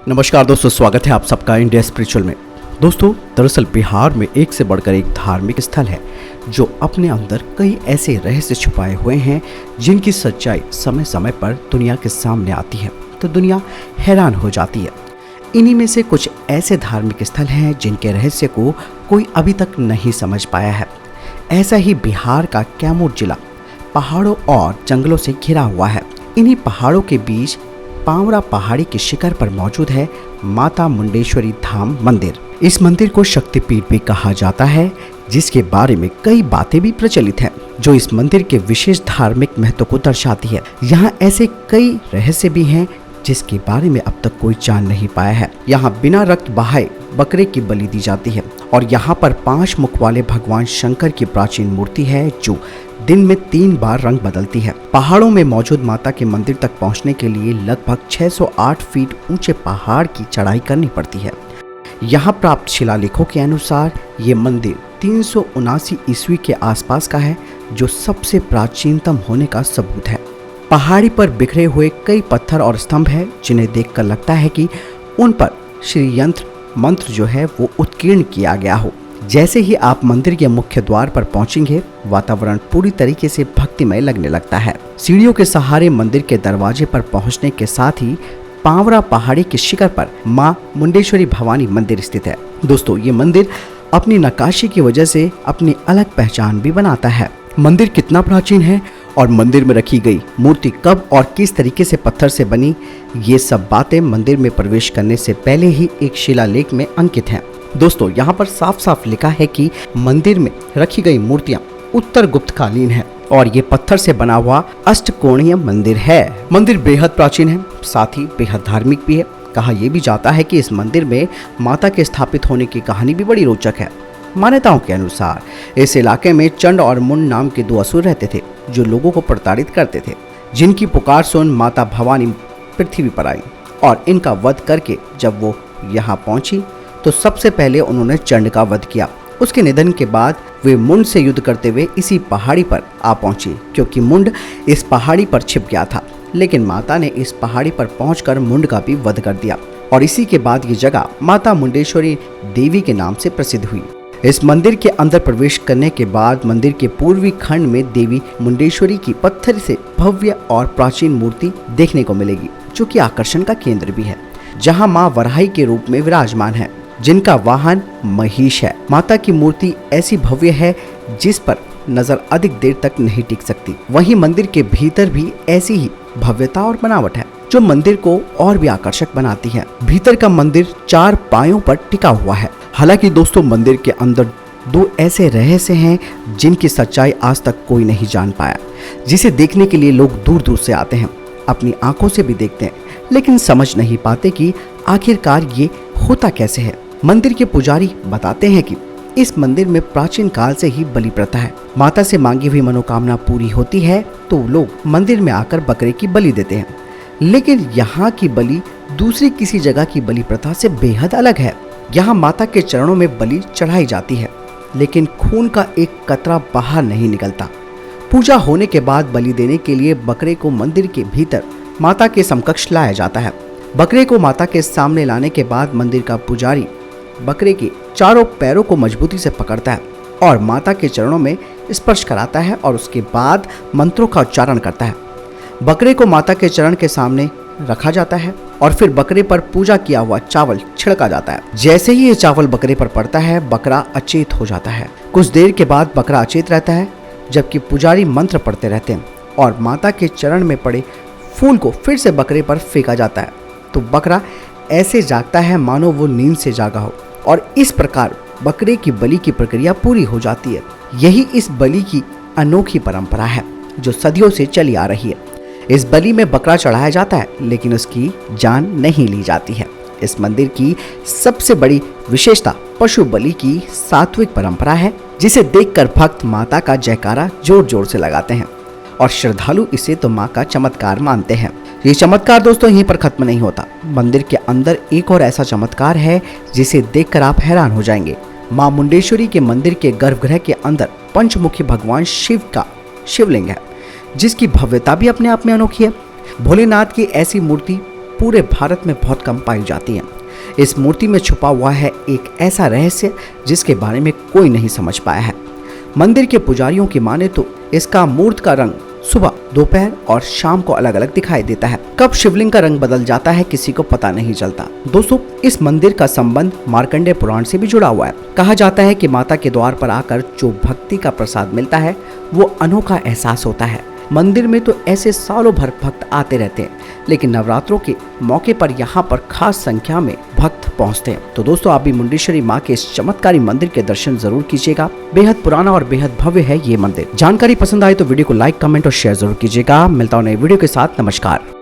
नमस्कार दोस्तों, स्वागत है आप सबका इंडिया स्पिरिचुअल में। दोस्तों, दरअसल बिहार में एक से बढ़कर एक धार्मिक स्थल है जो अपने अंदर कई ऐसे रहस्य छुपाए हुए हैं जिनकी सच्चाई समय समय पर दुनिया के सामने आती है तो दुनिया हैरान हो जाती है। इन्हीं में से कुछ ऐसे धार्मिक स्थल हैं जिनके रहस्य को कोई अभी तक नहीं समझ पाया है। ऐसा ही बिहार का कैमूर जिला पहाड़ों और जंगलों से घिरा हुआ है। इन्हीं पहाड़ों के बीच पावरा पहाड़ी के शिखर पर मौजूद है माता मुंडेश्वरी धाम मंदिर। इस मंदिर को शक्तिपीठ भी कहा जाता है, जिसके बारे में कई बातें भी प्रचलित हैं जो इस मंदिर के विशेष धार्मिक महत्व को दर्शाती है। यहाँ ऐसे कई रहस्य भी हैं जिसके बारे में अब तक कोई जान नहीं पाया है। यहाँ बिना रक्त बहाए बकरे की बलि दी जाती है और यहाँ पर 5 मुख वाले भगवान शंकर की प्राचीन मूर्ति है जो दिन में 3 बार रंग बदलती है। पहाड़ों में मौजूद माता के मंदिर तक पहुँचने के लिए लगभग 608 फीट ऊंचे पहाड़ की चढ़ाई करनी पड़ती है। यहाँ प्राप्त शिलालेखों के अनुसार ये मंदिर 379 ईस्वी के आसपास का है, जो सबसे प्राचीनतम होने का सबूत है। पहाड़ी पर बिखरे हुए कई पत्थर और स्तंभ हैं जिन्हें देखकर लगता है कि उन पर श्री यंत्र मंत्र जो है वो उत्कीर्ण किया गया हो। जैसे ही आप मंदिर के मुख्य द्वार पर पहुंचेंगे, वातावरण पूरी तरीके से भक्तिमय लगने लगता है। सीढ़ियों के सहारे मंदिर के दरवाजे पर पहुंचने के साथ ही पावरा पहाड़ी के शिखर पर मां मुंडेश्वरी भवानी मंदिर स्थित है। दोस्तों, ये मंदिर अपनी नक्काशी की वजह से अपनी अलग पहचान भी बनाता है। मंदिर कितना प्राचीन है और मंदिर में रखी गई मूर्ति कब और किस तरीके से पत्थर से बनी, ये सब बातें मंदिर में प्रवेश करने से पहले ही एक शिलालेख में अंकित हैं। दोस्तों, यहाँ पर साफ साफ लिखा है कि मंदिर में रखी गई मूर्तियां उत्तर गुप्तकालीन है और ये पत्थर से बना हुआ अष्टकोणीय मंदिर है। मंदिर बेहद प्राचीन है, साथ ही बेहद धार्मिक भी है। कहा यह भी जाता है कि इस मंदिर में माता के स्थापित होने की कहानी भी बड़ी रोचक है। मान्यताओं के अनुसार इस इलाके में चंड और मुंड नाम के 2 असुर रहते थे जो लोगों को प्रताड़ित करते थे, जिनकी पुकार सुन माता भवानी पृथ्वी पर आई और इनका वध करके जब वो यहाँ पहुंची तो सबसे पहले उन्होंने चंड का वध किया। उसके निधन के बाद वे मुंड से युद्ध करते हुए इसी पहाड़ी पर आ पहुंची, क्योंकि मुंड इस पहाड़ी पर छिप गया था। लेकिन माता ने इस पहाड़ी पर पहुंचकर मुंड का भी वध कर दिया और इसी के बाद ये जगह माता मुंडेश्वरी देवी के नाम से प्रसिद्ध हुई। इस मंदिर के अंदर प्रवेश करने के बाद मंदिर के पूर्वी खंड में देवी मुंडेश्वरी की पत्थर से भव्य और प्राचीन मूर्ति देखने को मिलेगी, जो कि आकर्षण का केंद्र भी है। जहां मां वराही के रूप में विराजमान है, जिनका वाहन महिष है। माता की मूर्ति ऐसी भव्य है जिस पर नजर अधिक देर तक नहीं टिक सकती। वहीं मंदिर के भीतर भी ऐसी ही भव्यता और बनावट है जो मंदिर को और भी आकर्षक बनाती है। भीतर का मंदिर 4 पायों पर टिका हुआ है। हालांकि दोस्तों, मंदिर के अंदर 2 ऐसे रहस्य हैं जिनकी सच्चाई आज तक कोई नहीं जान पाया, जिसे देखने के लिए लोग दूर दूर से आते हैं, अपनी आंखों से भी देखते हैं, लेकिन समझ नहीं पाते कि आखिरकार ये होता कैसे है। मंदिर के पुजारी बताते हैं कि इस मंदिर में प्राचीन काल से ही बलि प्रथा है। माता से मांगी हुई मनोकामना पूरी होती है तो लोग मंदिर में आकर बकरे की बलि देते हैं। लेकिन यहाँ की बलि दूसरी किसी जगह की बलि प्रथा से बेहद अलग है। यहाँ माता के चरणों में बलि चढ़ाई जाती है, लेकिन खून का एक कतरा बाहर नहीं निकलता। पूजा होने के बाद बलि देने के लिए बकरे को मंदिर के भीतर माता के समकक्ष लाया जाता है। बकरे को माता के सामने लाने के बाद मंदिर का पुजारी बकरे के चारों पैरों को मजबूती से पकड़ता है और माता के चरणों में स्पर्श कराता है और उसके बाद मंत्रों का उच्चारण करता है। बकरे को माता के चरण के सामने रखा जाता है और फिर बकरे पर पूजा किया हुआ चावल छिड़का जाता है। जैसे ही ये चावल बकरे पर पड़ता है, बकरा अचेत हो जाता है। कुछ देर के बाद बकरा अचेत रहता है, जबकि पुजारी मंत्र पढ़ते रहते हैं और माता के चरण में पड़े फूल को फिर से बकरे पर फेंका जाता है तो बकरा ऐसे जागता है मानो वो नींद से जागा हो और इस प्रकार बकरे की बलि की प्रक्रिया पूरी हो जाती है। यही इस बलि की अनोखी परंपरा है जो सदियों से चली आ रही है। इस बलि में बकरा चढ़ाया जाता है, लेकिन उसकी जान नहीं ली जाती है। इस मंदिर की सबसे बड़ी विशेषता पशु बलि की सात्विक परंपरा है, जिसे देखकर भक्त माता का जयकारा जोर जोर से लगाते हैं और श्रद्धालु इसे तो माँ का चमत्कार मानते हैं। ये चमत्कार दोस्तों यहीं पर खत्म नहीं होता। मंदिर के अंदर एक और ऐसा चमत्कार है जिसे देखकर आप हैरान हो जाएंगे। मां मुंडेश्वरी के मंदिर के गर्भगृह के अंदर पंचमुखी भगवान शिव का शिवलिंग है, जिसकी भव्यता भी अपने आप में अनोखी है। भोलेनाथ की ऐसी मूर्ति पूरे भारत में बहुत कम पाई जाती हैं। इस मूर्ति में छुपा हुआ है एक ऐसा रहस्य जिसके बारे में कोई नहीं समझ पाया है। मंदिर के पुजारियों की माने तो इसका मूर्त का रंग सुबह, दोपहर और शाम को अलग अलग दिखाई देता है। कब शिवलिंग का रंग बदल जाता है किसी को पता नहीं चलता। दोस्तों, इस मंदिर का संबंध मार्कंडेय पुराण से भी जुड़ा हुआ है। कहा जाता है कि माता के द्वार पर आकर जो भक्ति का प्रसाद मिलता है वो अनोखा एहसास होता है। मंदिर में तो ऐसे सालों भर भक्त आते रहते हैं, लेकिन नवरात्रों के मौके पर यहाँ पर खास संख्या में भक्त पहुँचते हैं। तो दोस्तों, आप भी मुंडेश्वरी माँ के इस चमत्कारी मंदिर के दर्शन जरूर कीजिएगा। बेहद पुराना और बेहद भव्य है ये मंदिर। जानकारी पसंद आए तो वीडियो को लाइक, कमेंट और शेयर जरूर कीजिएगा। मिलता हूं नए वीडियो के साथ। नमस्कार।